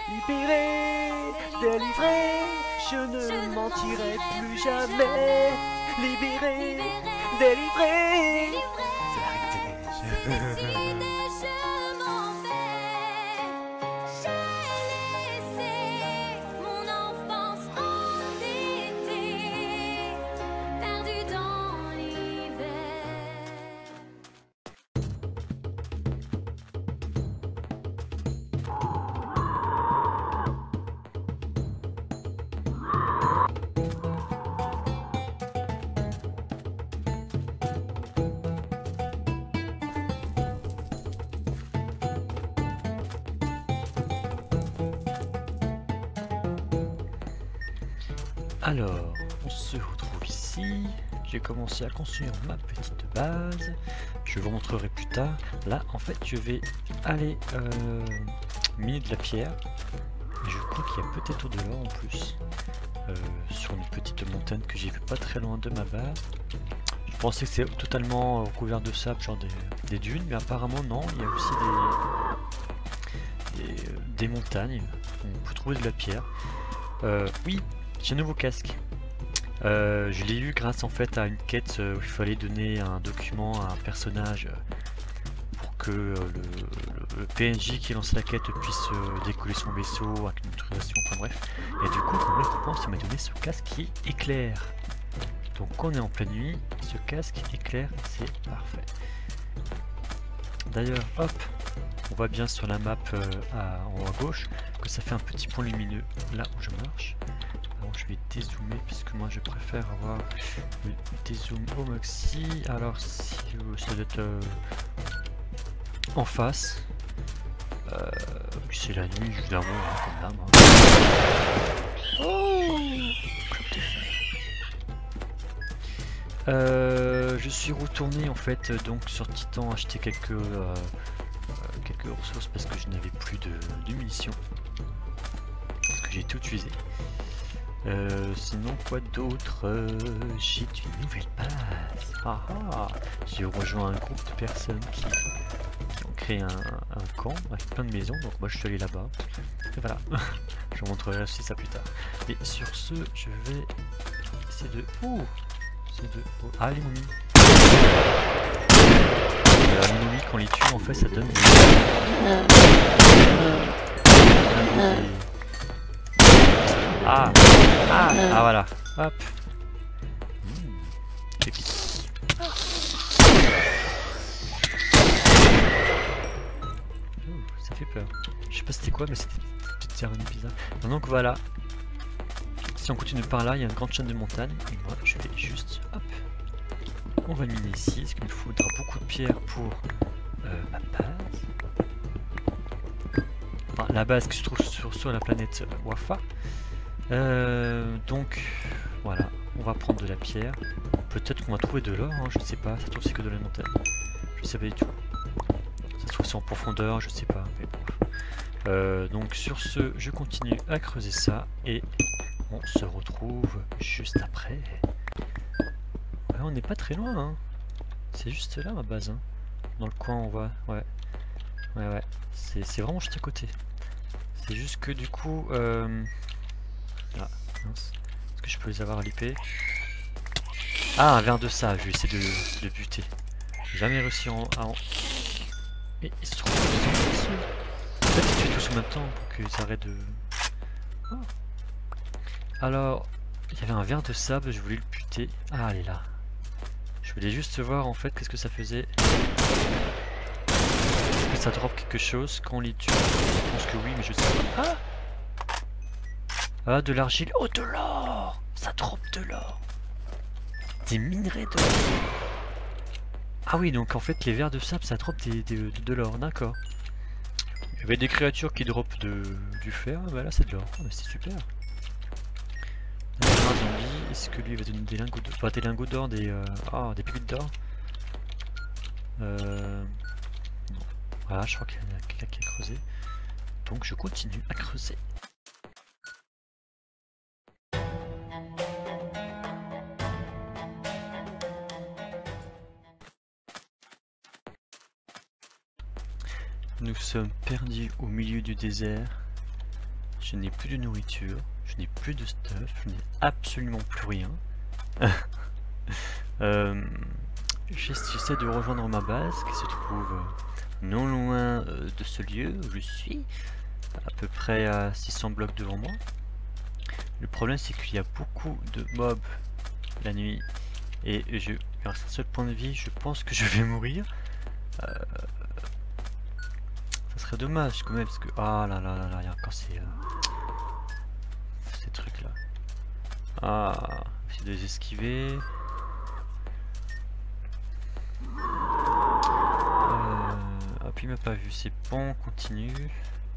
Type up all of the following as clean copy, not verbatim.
Libéré, délivré, je ne mentirai plus jamais. Libéré, délivré. C'est la Reine des Neiges. Je m'en vais. J'ai laissé mon enfance en été, perdue dans l'hiver. Alors, on se retrouve ici. J'ai commencé à construire ma petite base. Je vous montrerai plus tard. Là, en fait, je vais aller miner de la pierre. Et je crois qu'il y a peut-être de l'or en plus. Sur une petite montagne que j'ai vue pas très loin de ma base. Je pensais que c'est totalement recouvert de sable, genre des dunes, mais apparemment non. Il y a aussi des montagnes. On peut trouver de la pierre. Oui. J'ai un nouveau casque. Je l'ai eu grâce en fait à une quête où il fallait donner un document à un personnage pour que le PNJ qui lance la quête puisse décoller son vaisseau avec une autorisation, enfin bref. Et du coup, comme récompense, il m'a donné ce casque qui éclaire. Donc quand on est en pleine nuit, ce casque éclaire, c'est parfait. D'ailleurs, hop, on voit bien sur la map en haut à gauche que ça fait un petit point lumineux là où je marche. Alors je vais dézoomer puisque moi je préfère avoir le dézoom au maxi. Alors si ça doit être en face, c'est la nuit évidemment, hein, comme d'hab. Oh, je suis retourné en fait donc sur Titan acheter quelques ressources parce que je n'avais plus de munitions. Parce que j'ai tout utilisé. Sinon quoi d'autre, j'ai une nouvelle base. Ah ah, j'ai rejoint un groupe de personnes qui ont créé un camp avec plein de maisons, donc moi je suis allé là-bas. Et voilà, je vous montrerai aussi ça plus tard. Et sur ce, je vais essayer de... Ah, les momies. Les momies, quand on les tue, en fait, ça donne des... Ah, voilà, hop. Pépite. Ça fait peur. Je sais pas c'était quoi, mais c'était une petite cérémonie bizarre. Donc voilà. Si on continue par là, il y a une grande chaîne de montagnes. Et moi, je vais juste, hop. On va miner ici. Est-ce qu'il me faudra beaucoup de pierres pour ma base? Enfin, la base qui se trouve sur la planète Wafa. Donc voilà, on va prendre de la pierre. Peut-être qu'on va trouver de l'or, hein, je sais pas. Ça se trouve c'est que de la montagne. Je sais pas du tout. Ça se trouve c'est en profondeur, je sais pas. Mais bon. Donc sur ce, je continue à creuser ça et on se retrouve juste après. Ouais, on n'est pas très loin, hein. C'est juste là ma base. Hein. Dans le coin on voit. Ouais. C'est vraiment juste à côté. C'est juste que du coup. Ah, mince. Est-ce que je peux les avoir à l'IP? Ah, un verre de sable, je vais essayer de buter. J'ai jamais réussi Mais ils se trouvent tous. Peut-être qu'ils tuent tous en même temps pour qu'ils arrêtent de... Oh. Alors, il y avait un verre de sable, je voulais le buter. Ah, elle est là. Je voulais juste voir en fait qu'est-ce que ça faisait. Est-ce que ça drop quelque chose quand on les tue? Je pense que oui, mais je sais pas. Ah! Ah, de l'argile. Oh, de l'or! Ça drop de l'or. Des minerais d'or. Ah oui, donc en fait, les vers de sable, ça drop de l'or. D'accord. Il y avait des créatures qui drop du fer. Bah là, c'est de l'or. Oh, mais c'est super. Un zombie. Est-ce que lui va donner des lingots d'or? Pas des lingots d'or, des pépites d'or. Non. Voilà, je crois qu'il y en a quelqu'un qui a creusé. Donc je continue à creuser. Nous sommes perdus au milieu du désert. je n'ai plus de nourriture, je n'ai plus de stuff, je n'ai absolument plus rien. J'essaie de rejoindre ma base qui se trouve non loin de ce lieu où je suis, à peu près à 600 blocs devant moi. Le problème c'est qu'il y a beaucoup de mobs la nuit et grâce à un seul point de vie, je pense que je vais mourir. Ça serait dommage quand même parce que ah là là là là, il y a encore ces trucs là. Ah, j'essaie de les esquiver. Hop, il m'a pas vu, c'est bon, on continue.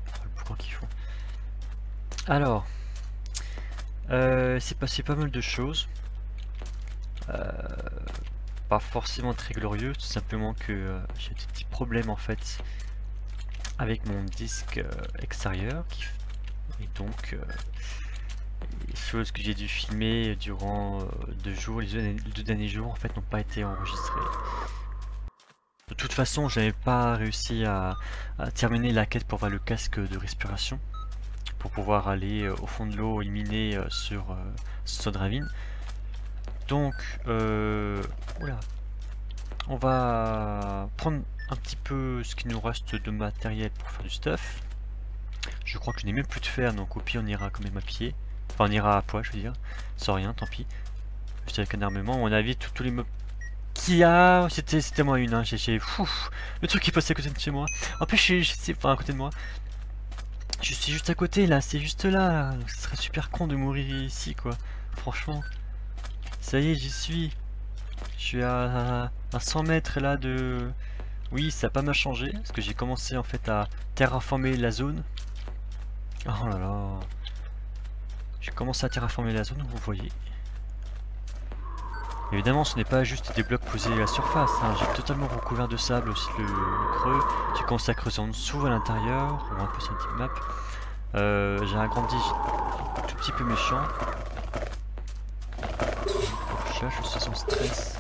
Oh, le boucan qu'ils font. Alors, c'est passé pas mal de choses. Pas forcément très glorieux, tout simplement que j'ai des petits problèmes en fait avec mon disque extérieur et donc les choses que j'ai dû filmer durant 2 jours, les 2 derniers jours en fait n'ont pas été enregistrées. De toute façon, j'avais pas réussi à terminer la quête pour avoir le casque de respiration pour pouvoir aller au fond de l'eau et miner sur Sodravin. Donc, oula, on va prendre un petit peu ce qui nous reste de matériel pour faire du stuff. Je crois que je n'ai même plus de fer, donc au pire on ira quand même à pied. Enfin, on ira à poids, je veux dire, sans rien, tant pis. Juste avec un armement, à mon avis, tous les mobs qu'il y a, c'était moi une, hein. Le truc qui passait à côté de chez moi. En plus, enfin à côté de moi. Je suis juste à côté là, c'est juste là. Donc, ce serait super con de mourir ici, quoi. Franchement. Ça y est, j'y suis. Je suis à 100 mètres là de... Oui, ça a pas mal changé, parce que j'ai commencé en fait à terraformer la zone. Oh là là. J'ai commencé à terraformer la zone, vous voyez. Évidemment, ce n'est pas juste des blocs posés à la surface, hein. J'ai totalement recouvert de sable aussi le creux. J'ai commencé à creuser en dessous, à l'intérieur, on voit un peu sur la petite map. J'ai agrandi, un tout petit peu méchant. Chat, je suis sans stress.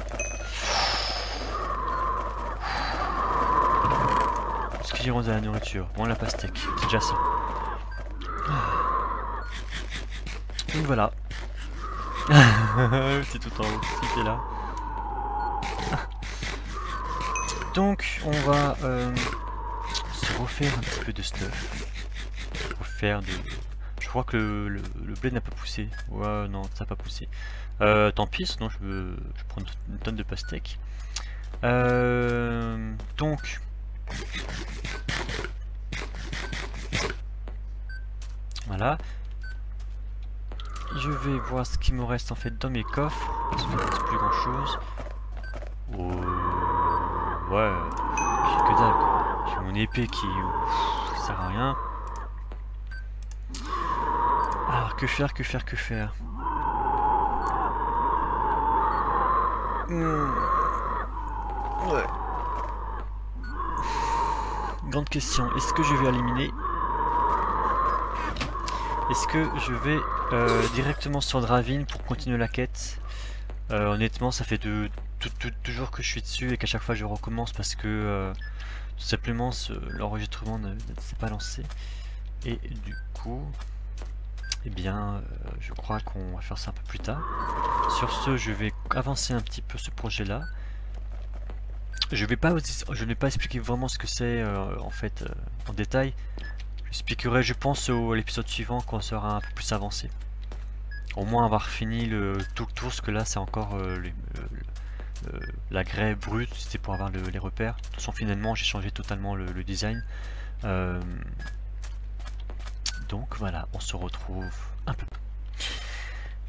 Est-ce que j'ai rendu à la nourriture? Bon, la pastèque, c'est déjà ça. Donc voilà. C'est tout en haut, c'était là. Donc on va se refaire un petit peu de stuff. Refaire de... Je crois que le blé n'a pas poussé. Ouais, non, ça n'a pas poussé. Tant pis, sinon je prends une tonne de pastèques. Donc... Voilà. Je vais voir ce qui me reste en fait dans mes coffres. Parce qu'il ne reste plus grand chose. Oh, ouais, j'ai que dalle quoi. J'ai mon épée qui sert à rien. Alors que faire, que faire, que faire? Ouais. Grande question, est-ce que je vais éliminer? Est-ce que je vais directement sur Dravin pour continuer la quête? Honnêtement, ça fait deux jours que je suis dessus et qu'à chaque fois je recommence parce que tout simplement l'enregistrement ne s'est pas lancé. Et du coup, eh bien, je crois qu'on va faire ça un peu plus tard. Sur ce, je vais avancer un petit peu ce projet-là. Je ne vais pas expliquer vraiment ce que c'est en fait en détail. J'expliquerai, je pense, à l'épisode suivant quand on sera un peu plus avancé. Au moins avoir fini tout le tour, parce que là c'est encore la grès brute, c'était pour avoir les repères. De toute façon, finalement, j'ai changé totalement le design. Donc voilà, on se retrouve un peu.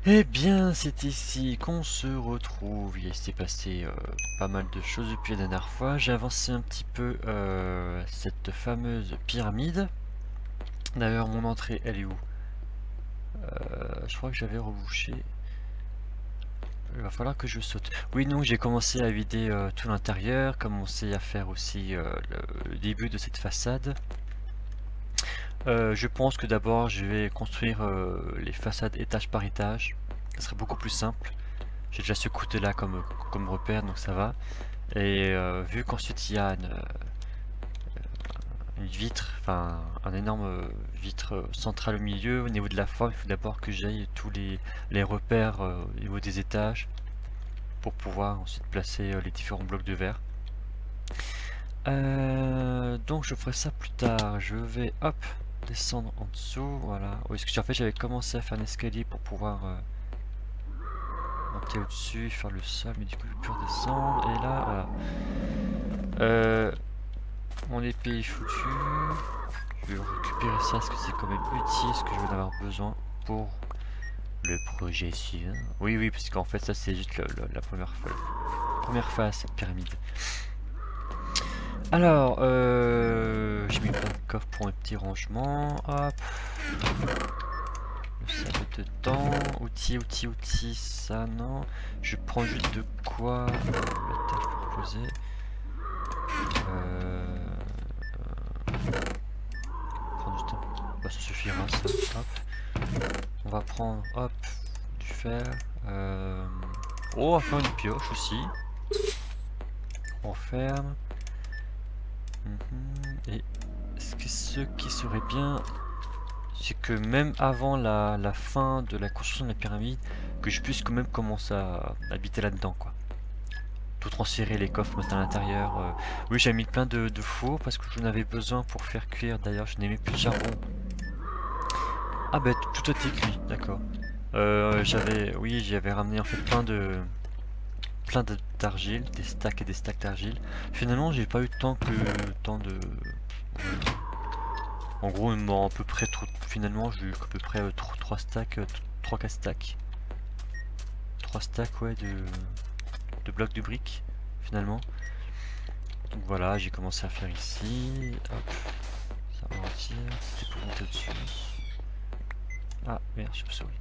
Eh bien, c'est ici qu'on se retrouve. Il s'est passé pas mal de choses depuis la dernière fois. J'ai avancé un petit peu cette fameuse pyramide. D'ailleurs, mon entrée, elle est où? Je crois que j'avais rebouché. Il va falloir que je saute. Oui, donc j'ai commencé à vider tout l'intérieur, commencé à faire aussi le début de cette façade. Je pense que d'abord je vais construire les façades étage par étage. Ça serait beaucoup plus simple. J'ai déjà ce côté là comme repère, donc ça va. Et vu qu'ensuite il y a une vitre, enfin un énorme vitre centrale au milieu. Au niveau de la forme, il faut d'abord que j'aille tous les repères au niveau des étages pour pouvoir ensuite placer les différents blocs de verre. Donc je ferai ça plus tard. Je vais hop descendre en dessous, voilà. Oui, parce que en fait j'avais commencé à faire un escalier pour pouvoir monter au-dessus, faire le sol, mais du coup je peux plus redescendre. Et là, voilà. Mon épée est foutue. Je vais récupérer ça parce que c'est quand même utile, ce que je vais en avoir besoin pour le projet suivant. Oui, oui, parce qu'en fait ça c'est juste la première phase, cette pyramide. Alors, j'ai mis plein de coffres pour mes petits rangements. Hop. Le sac dedans. Outils, ça non. Je prends juste de quoi l'étage pour poser. Prendre du temps. Bah, ça suffira ça. Hop. On va prendre hop du fer. Oh, on va faire une pioche aussi. On ferme. Et ce qui serait bien, c'est que même avant la fin de la construction de la pyramide, que je puisse quand même commencer à habiter là-dedans, quoi. Tout transférer, les coffres, mettre à l'intérieur. Oui, j'ai mis plein de fours parce que j'en avais besoin pour faire cuire. D'ailleurs, je n'aimais plus de charbon. Ah bah tout a été cuit, d'accord. J'avais ramené en fait plein d'argile, des stacks et des stacks d'argile. Finalement, j'ai pas eu tant de. En gros, à peu près finalement, j'ai eu à peu près 3 stacks, 3-4 stacks. 3 stacks, ouais, de blocs de briques, finalement. Donc voilà, j'ai commencé à faire ici. Hop, ça va mentir. C'était pour monter au-dessus. Ah merde, je suis souris.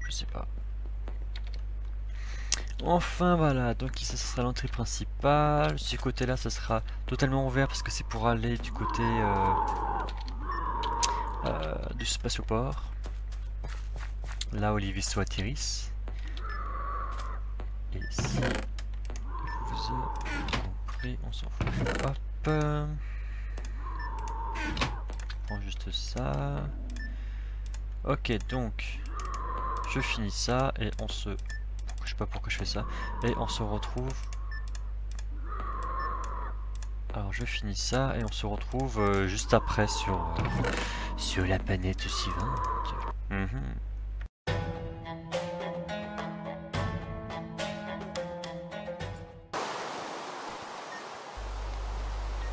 Je sais pas. Enfin voilà, donc ici ça sera l'entrée principale. Ce côté là ça sera totalement ouvert parce que c'est pour aller du côté du spatioport. Là où les vaisseaux atterrissent. Et si vous avez compris, on s'en fout. Hop. On prend juste ça. Ok, donc je finis ça et on se... Je sais pas pourquoi je fais ça. Et on se retrouve... Alors je finis ça et on se retrouve juste après sur la planète suivante.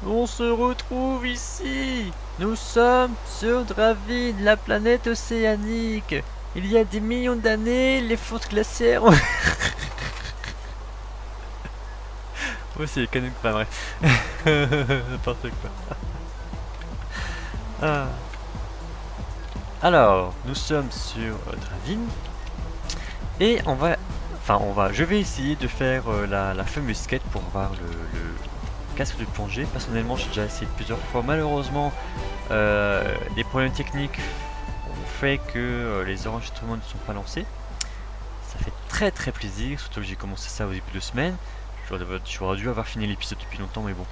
On se retrouve ici. Nous sommes sur Dravin, la planète océanique. Il y a des millions d'années, les fontes glaciaires ont... Ouais, c'est canon, pas vrai. N'importe quoi. Ah. Alors, nous sommes sur Dravin. Et je vais essayer de faire la fameuse quête pour avoir le casque de plongée. Personnellement, j'ai déjà essayé plusieurs fois. Malheureusement, des problèmes techniques ont fait que les enregistrements ne sont pas lancés. Ça fait très plaisir, surtout que j'ai commencé ça au début de semaine. J'aurais dû avoir fini l'épisode depuis longtemps, mais bon.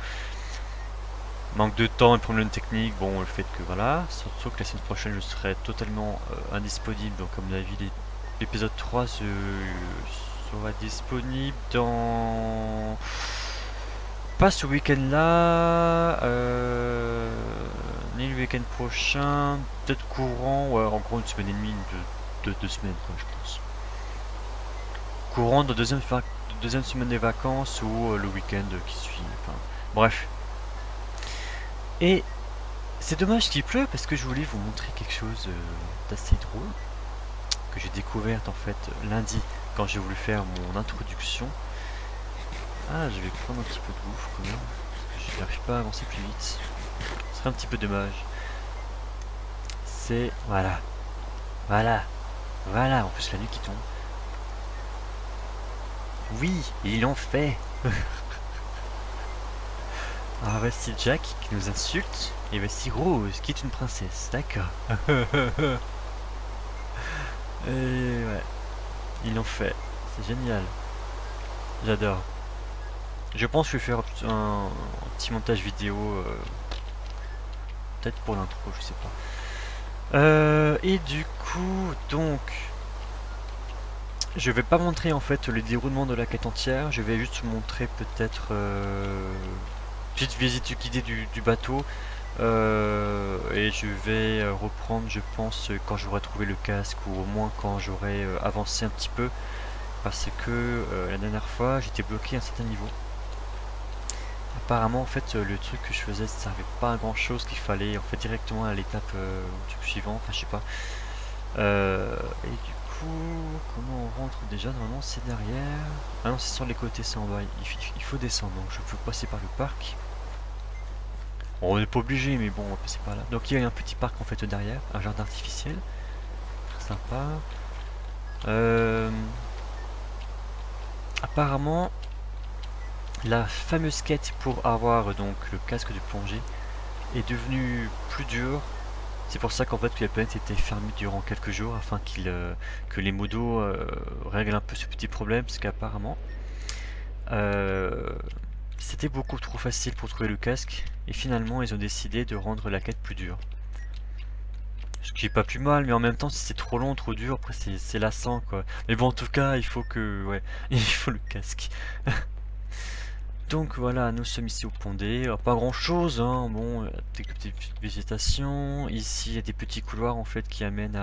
Manque de temps et problèmes techniques, bon, le fait que voilà. Surtout que la semaine prochaine, je serai totalement indisponible. Donc, comme la vie, l'épisode 3 sera disponible dans... Pas ce week-end là, ni le week-end prochain, peut-être courant, ouais, en gros une semaine et demie, 2 semaines quoi, je pense. Courant de deuxième semaine des vacances ou le week-end qui suit, enfin, bref. Et c'est dommage qu'il pleut parce que je voulais vous montrer quelque chose d'assez drôle que j'ai découvert en fait lundi quand j'ai voulu faire mon introduction. Ah, je vais prendre un petit peu de bouffe quand même, parce que je n'arrive pas à avancer plus vite. Ce serait un petit peu dommage. C'est... Voilà. En plus la nuit qui tombe. Oui, ils l'ont fait. Alors voici Jack qui nous insulte. Et voici Rose qui est une princesse. D'accord. Et ouais. Ils l'ont fait. C'est génial. J'adore. Je pense que je vais faire un petit montage vidéo, peut-être pour l'intro, je sais pas. Et du coup, donc, je vais pas montrer en fait le déroulement de la quête entière, je vais juste montrer peut-être petite visite guidée du bateau. Et je vais reprendre, je pense, quand j'aurai trouvé le casque, ou au moins quand j'aurai avancé un petit peu, parce que la dernière fois j'étais bloqué à un certain niveau. Apparemment en fait le truc que je faisais ça servait pas à grand chose, qu'il fallait en fait directement à l'étape suivante, enfin je sais pas. Et du coup, comment on rentre déjà? Normalement c'est derrière. Ah non, c'est sur les côtés, c'est en bas, il faut descendre, donc je peux passer par le parc. Bon, on n'est pas obligé, mais bon, on va passer par là. Donc il y a un petit parc en fait derrière, un jardin artificiel. Très sympa. Apparemment, la fameuse quête pour avoir donc le casque de plongée est devenue plus dure. C'est pour ça qu'en fait que la planète était fermée durant quelques jours afin que les modos règlent un peu ce petit problème, parce qu'apparemment c'était beaucoup trop facile pour trouver le casque et finalement ils ont décidé de rendre la quête plus dure. Ce qui est pas plus mal, mais en même temps si c'est trop long, trop dur, après c'est lassant quoi. Mais bon, en tout cas il faut que... ouais, il faut le casque. Donc voilà, nous sommes ici au Pondé, alors, pas grand chose hein, bon, des petites végétations, ici il y a des petits couloirs en fait qui amènent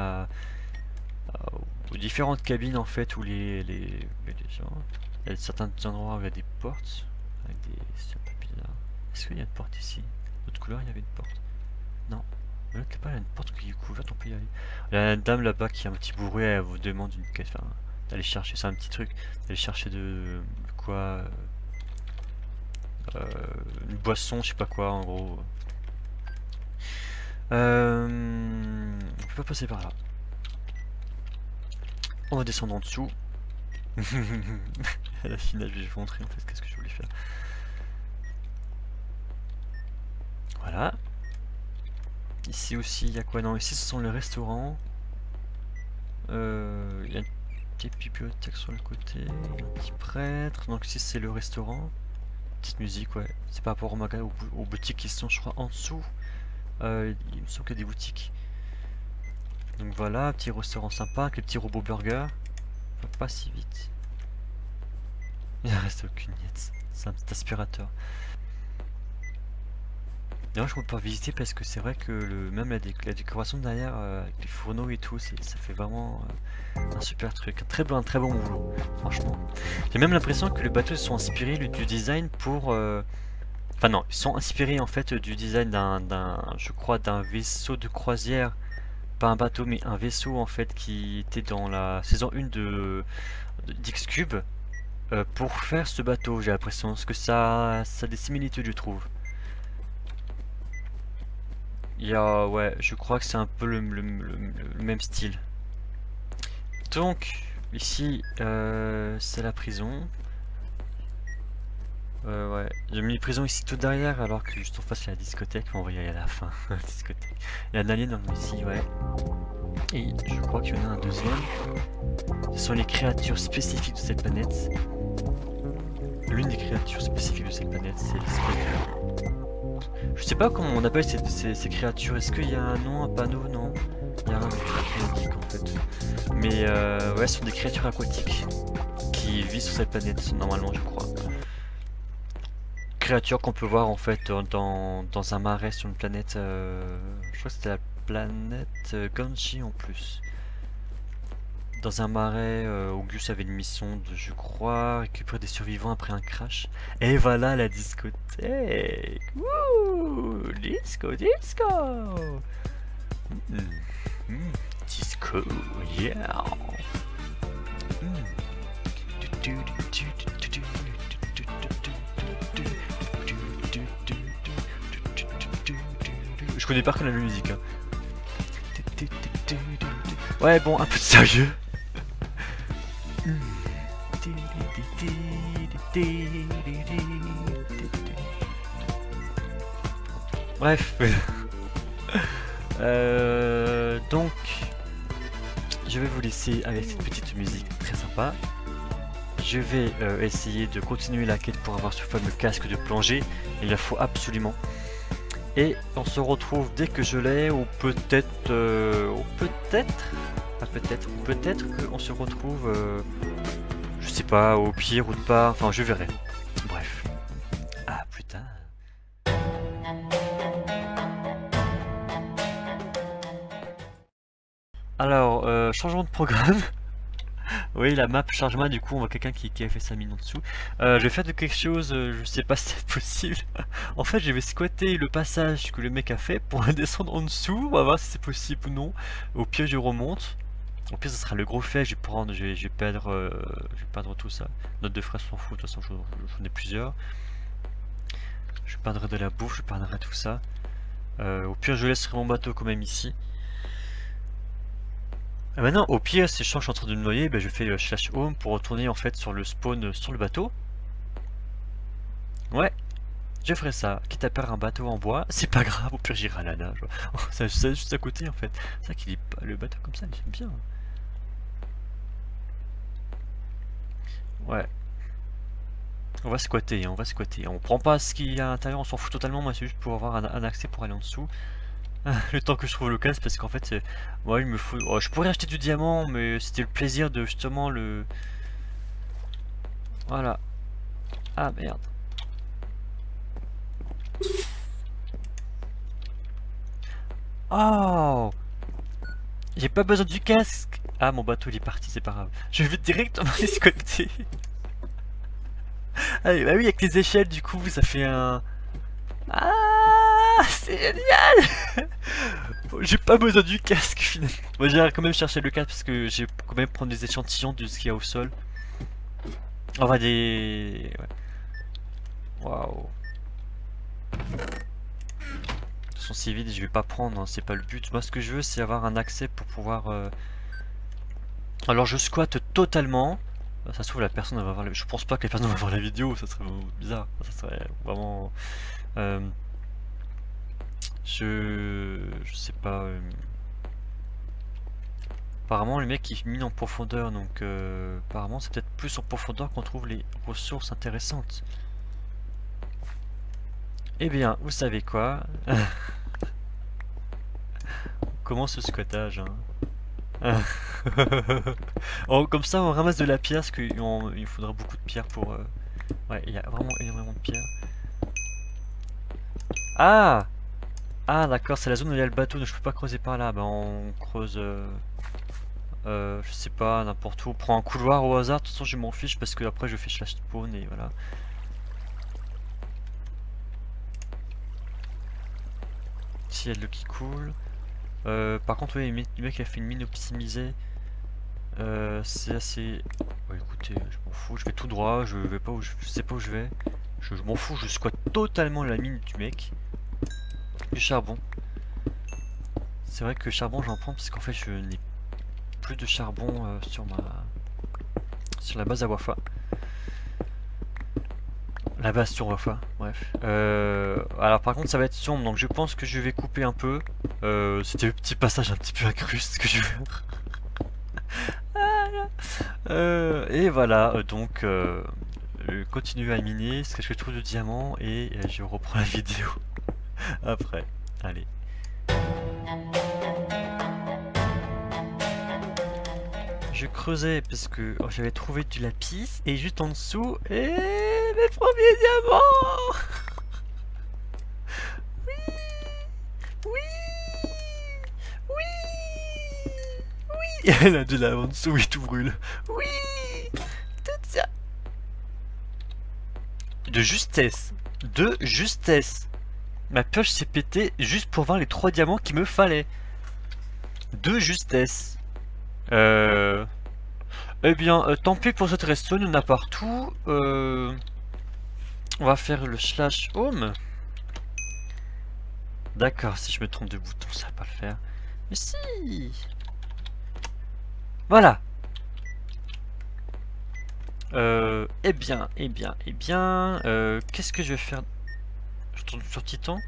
aux différentes cabines en fait où les gens... Il y a certains endroits où il y a des portes, avec des... c'est un peu bizarre. Est-ce qu'il y a une porte ici? L'autre couloir il y avait une porte? Non. L'autre là-bas il y a une porte qui est couverte, on peut y aller. Il y a une dame là-bas qui a un petit bruit, elle vous demande une caisse, enfin, d'aller chercher, c'est un petit truc, d'aller chercher de quoi... une boisson, je sais pas quoi en gros. On peut pas passer par là. On va descendre en dessous. À la finale, je vais vous montrer en fait qu'est-ce que je voulais faire. Voilà. Ici aussi, il y a quoi? Non, ici ce sont les restaurants. Il y a une petite bibliothèque sur le côté, un petit prêtre. Donc ici c'est le restaurant. Petite musique, ouais. C'est par rapport au magasin, aux boutiques qui sont, je crois, en dessous. Il me semble qu'il y a des boutiques. Donc voilà, petit restaurant sympa avec les petits robots burgers. Pas si vite. Il ne reste aucune miette. C'est un petit aspirateur. D'ailleurs, je ne peux pas visiter parce que c'est vrai que même la décoration derrière, avec les fourneaux et tout, ça fait vraiment un super truc. Un très bon boulot, franchement. J'ai même l'impression que les bateaux sont inspirés du design pour... Enfin non, ils sont inspirés en fait du design je crois, d'un vaisseau de croisière. Pas un bateau, mais un vaisseau en fait qui était dans la saison 1 d'X-Cube. Pour faire ce bateau, j'ai l'impression, parce que ça a des similitudes, je trouve. Il y a, ouais, je crois que c'est un peu le même style. Donc, ici, c'est la prison. Ouais, j'ai mis prison ici tout derrière, alors que juste en face il y a la discothèque. On va y aller à la fin, la discothèque. Il y a un alien ici, ouais. Et je crois qu'il y en a un deuxième. Ce sont les créatures spécifiques de cette planète. L'une des créatures spécifiques de cette planète, c'est l'espèce de... Je sais pas comment on appelle ces créatures. Est-ce qu'il y a un nom, un panneau? Non. Il y a rien qui indique en fait. Mais ouais, ce sont des créatures aquatiques qui vivent sur cette planète, normalement, je crois. Créatures qu'on peut voir en fait dans un marais sur une planète. Je crois que c'était la planète Ganji en plus. Dans un marais, Auguste avait une mission de, je crois, récupérer des survivants après un crash. Et voilà la discothèque. Wouh, disco. Disco, yeah. Je connais pas que la musique. Hein. Ouais, bon, un peu de sérieux. Bref. Donc, je vais vous laisser avec cette petite musique très sympa. je vais essayer de continuer la quête pour avoir ce fameux casque de plongée. Il la faut absolument. Et on se retrouve dès que je l'ai, ou peut-être... peut-être qu'on se retrouve... je sais pas, au pire ou pas, enfin je verrai. Bref. À plus tard. Alors, changement de programme. Oui, la map chargement, du coup on voit quelqu'un qui a fait sa mine en dessous. Je vais faire de quelque chose, je sais pas si c'est possible. En fait, je vais squatter le passage que le mec a fait pour descendre en dessous. On va voir si c'est possible ou non. Au pire, je remonte. Au pire, ça sera le gros fait. Je vais perdre tout ça. Note de frais s'en fout, de toute façon, j'en ai plusieurs. Je perdrai de la bouffe, je perdrai tout ça. Au pire, je laisserai mon bateau quand même ici. Et maintenant, au pire, si je sens que je suis en train de me noyer, ben, je fais le slash home pour retourner en fait sur le spawn sur le bateau. Ouais, je ferai ça. Quitte à perdre un bateau en bois, c'est pas grave, au pire j'irai à la nage. C'est juste à côté en fait. C'est vrai qu'il est pas le bateau comme ça, j'aime bien. Ouais. On va squatter, on va squatter. On prend pas ce qu'il y a à l'intérieur, on s'en fout totalement. Moi, c'est juste pour avoir un accès pour aller en dessous. Le temps que je trouve le casque, parce qu'en fait, moi, il me faut. Oh, je pourrais acheter du diamant, mais c'était le plaisir de justement le. Voilà. Ah merde. Oh, j'ai pas besoin du casque. Ah, mon bateau il est parti, c'est pas grave. Je vais directement les squatter. Allez, bah oui, avec les échelles, du coup, ça fait un. Ah, c'est génial. J'ai pas besoin du casque finalement. Moi j'ai quand même cherché le casque parce que j'ai quand même prendre des échantillons de ce qu'il y a au sol. On va des... Ouais. Waouh. De toute façon c'est vide, je vais pas prendre, hein, c'est pas le but. Moi ce que je veux c'est avoir un accès pour pouvoir... Alors je squatte totalement. Ça se trouve la personne va voir la... Je pense pas que la personne va voir la vidéo, ça serait bizarre. Ça serait vraiment... Je sais pas... Apparemment le mec il mine en profondeur, donc apparemment c'est peut-être plus en profondeur qu'on trouve les ressources intéressantes. Eh bien, vous savez quoi? Comment ce squattage hein. Oh, comme ça on ramasse de la pierre, parce qu'il faudra beaucoup de pierre pour... Ouais, il y a vraiment énormément de pierre. Ah! Ah d'accord, c'est la zone où il y a le bateau, donc je peux pas creuser par là. Bah on creuse... je sais pas, n'importe où. Prends un couloir au hasard, de toute façon je m'en fiche parce que après je fais slash spawn et voilà. Ici il y a de l'eau qui coule. Par contre, oui, le mec a fait une mine optimisée. C'est assez... Ouais, écoutez, je m'en fous, je vais tout droit, je vais pas où je sais pas où je vais. Je m'en fous, je squatte totalement la mine du mec. Du charbon. C'est vrai que charbon j'en prends parce qu'en fait je n'ai plus de charbon sur la base à Wafa. La base sur Wafa, bref. Alors par contre ça va être sombre, donc je pense que je vais couper un peu. C'était le petit passage un petit peu incruste que je veux. Et voilà, donc continue à miner, ce que je trouve de diamant et je reprends la vidéo après. Allez. Je creusais parce que j'avais trouvé du lapis et juste en dessous, et mes premiers diamants. Oui, oui, oui, oui. Elle a de là en dessous, oui, tout brûle. Oui, tout ça. De justesse, de justesse. Ma pioche s'est pétée juste pour voir les 3 diamants qu'il me fallait. De justesse. Eh bien, tant pis pour cette redstone, il y en a partout. On va faire le slash home. D'accord, si je me trompe de bouton, ça va pas le faire. Mais si. Voilà. Eh bien, qu'est-ce que je vais faire? Je tourne sur Titan.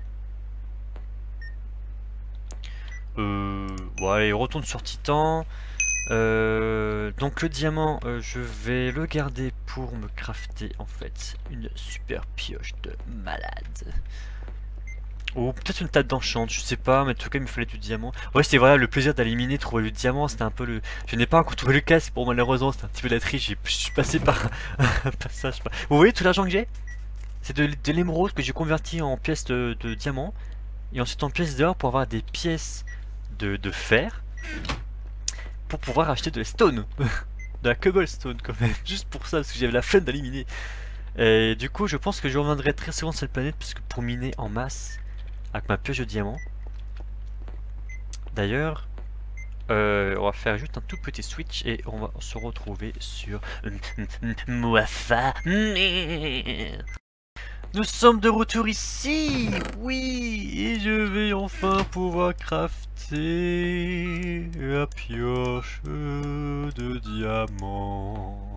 Bon allez, retourne sur Titan. Donc le diamant, je vais le garder pour me crafter en fait une super pioche de malade. Ou peut-être une table d'enchant, je sais pas, mais en tout cas il me fallait du diamant. Ouais, c'était voilà le plaisir d'éliminer, trouver le diamant, c'était un peu le... Je n'ai pas encore trouvé le casque, bon malheureusement c'était un petit peu la triche, je suis passé par un passage. Vous voyez tout l'argent que j'ai? C'est de l'émeraude que j'ai converti en pièces de diamant, et ensuite en pièces d'or pour avoir des pièces de fer, pour pouvoir acheter de la stone, de la cobblestone quand même, juste pour ça, parce que j'avais la flemme d'éliminer. Et du coup je pense que je reviendrai très souvent sur cette planète, parce que pour miner en masse, avec ma pioche de diamant. D'ailleurs, on va faire juste un tout petit switch et on va se retrouver sur Moafa. Nous sommes de retour ici. Oui, et je vais enfin pouvoir crafter la pioche de diamant.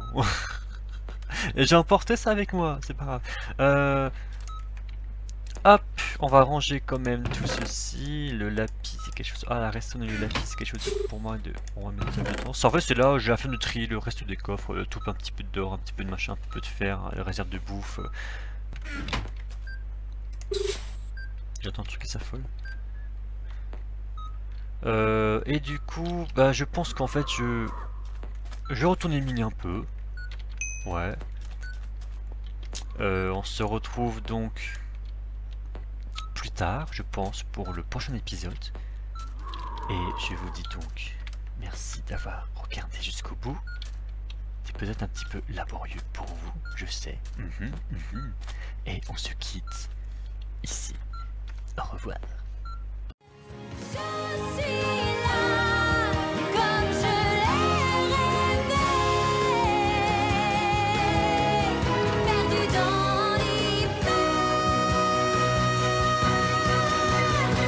Et j'ai emporté ça avec moi, c'est pas grave. Hop, on va ranger quand même tout ceci. Le lapis, c'est quelque chose. Ah, la reste du lapis, c'est quelque chose pour moi de. On va mettre ça dedans. En fait, c'est là où j'ai la fin de trier le reste des coffres. Tout un petit peu d'or, un petit peu de machin, un petit peu de fer, les réserves de bouffe. J'attends un truc qui s'affole. Et du coup, bah, je pense qu'en fait, je vais retourner miner un peu. Ouais. On se retrouve donc plus tard, je pense, pour le prochain épisode. Et je vous dis donc merci d'avoir regardé jusqu'au bout. C'est peut-être un petit peu laborieux pour vous, je sais. Et on se quitte ici. Au revoir. Je suis là, comme je l'ai rêvé, perdu dans l'hiver.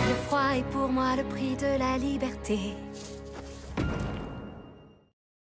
Le froid est pour moi le prix de la liberté.